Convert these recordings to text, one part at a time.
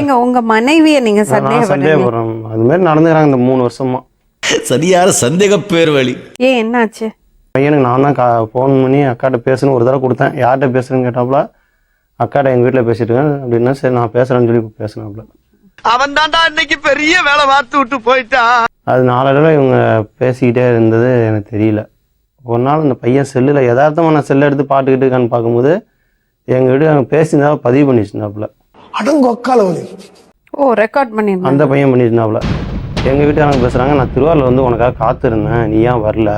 நீங்க உங்க மனைவியை நீங்க சந்தேகப்படுறோம். அது மாதிரி நடந்துக்கிறாங்க இந்த 3 வருஷமா. சரியான சந்தேக பேர் வழி. ஏன் என்னாச்சு? பையனுக்கு நான் தான் ஃபோன் பண்ணி அக்காட்ட பேசணும் ஒரு தடவை கொடுத்தேன். யார்கிட்ட பேசுறேன்னு கேட்டாப்புல அக்காட்ட எங்கள் வீட்டில் பேசிட்டு இருக்கேன் அப்படின்னா சரி நான் பேசுறேன்னு சொல்லி பேசினாப்புல. அவன் தான்டா இன்னைக்கு பெரிய வேலை பார்த்து விட்டு போயிட்டான். அது நாளடைவில் இவங்க பேசிக்கிட்டே இருந்தது எனக்கு தெரியல. ஒரு நாள் இந்த பையன் செல்லில் யதார்த்தமாக நான் செல்லை எடுத்து பாட்டுக்கிட்டு இருக்கான்னு பார்க்கும்போது எங்கள் வீடு அவங்க பேசியிருந்தா பதிவு பண்ணி வச்சிருந்தாப்புல. அடங்கொக்காலவனி. ஓ ரெக்கார்ட் பண்ணிருந்தேன். அந்த பையன் பண்ணியிருந்தாப்புல. எங்கள் வீட்டுக்காரங்க பேசுகிறாங்க, நான் திருவாரூரில் வந்து உனக்காக காத்திருந்தேன், நீ ஏன் வரல?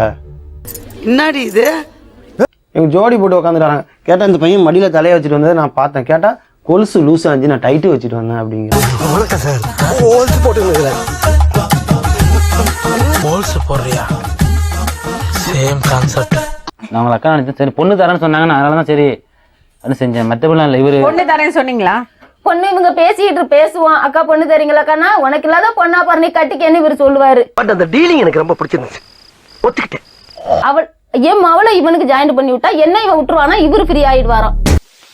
என்னடி இது? எங்கள் ஜோடி போட்டு உட்காந்துட்டாங்க. கேட்டால் இந்த பையன் மடியில் தலையை வச்சுட்டு வந்ததை நான் பார்த்தேன். கேட்டால் கொலுசு லூஸ் ஆச்சு, நான் டைட்டு வச்சுட்டு வந்தேன் அப்படிங்கிற. வணக்கம் சார். ஹோல்ஸ் போட்டுருக்கிறேன். ஹோல்ஸ் போடுறியா? Same concept. நான் உங்களை அக்கா நினைச்சேன். சரி பொண்ணு தரேன்னு சொன்னாங்க, நான் அதனால தான் சரி அது செஞ்சேன். மற்றபடிலாம் இல்லை. இவரு பொண்ணு தரேன்னு சொன்னீங்களா? பொண்ணு இவங்க பேசிட்டு பேசுவான், அக்கா பொண்ணு தரீங்களாக்கானா உனக்கு இல்லாத பொண்ணா பாரு நீ கட்டிக்கன்னு இவர் சொல்லுவாரு. பட் அந்த டீலிங் எனக்கு ரொம்ப பிடிச்சிருந்துச்சு, ஒத்துக்கிட்டேன். அவள் என் மவளை இவனுக்கு ஜாயின் பண்ணி விட்டா என்ன இவன் விட்டுருவானா இவரு ஃப்ரீ ஆயிடுவாராம்.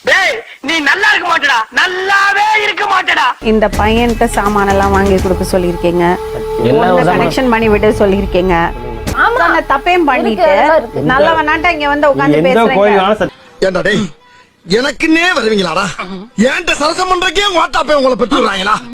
டேய் நீ நல்லா இருக்க மாட்டடா, நல்லாவே இருக்க மாட்டடா. இந்த பையன்கிட்ட சாமான எல்லாம் வாங்கி கொடுக்க சொல்லியிருக்கீங்க, கனெக்ஷன் பண்ணி விட சொல்லியிருக்கீங்க. ஆமா தப்பையும் பண்ணிட்டு நல்லவனாட்ட இங்க வந்து உட்கார்ந்து பேசுறீங்க. ஏண்டா டேய் எனக்குன்னே வருவீங்களாடா? ஏன்ட்ட சரசம் பண்றக்கே வாட்டாப்பே உங்களை பெற்று விடுறாங்களா?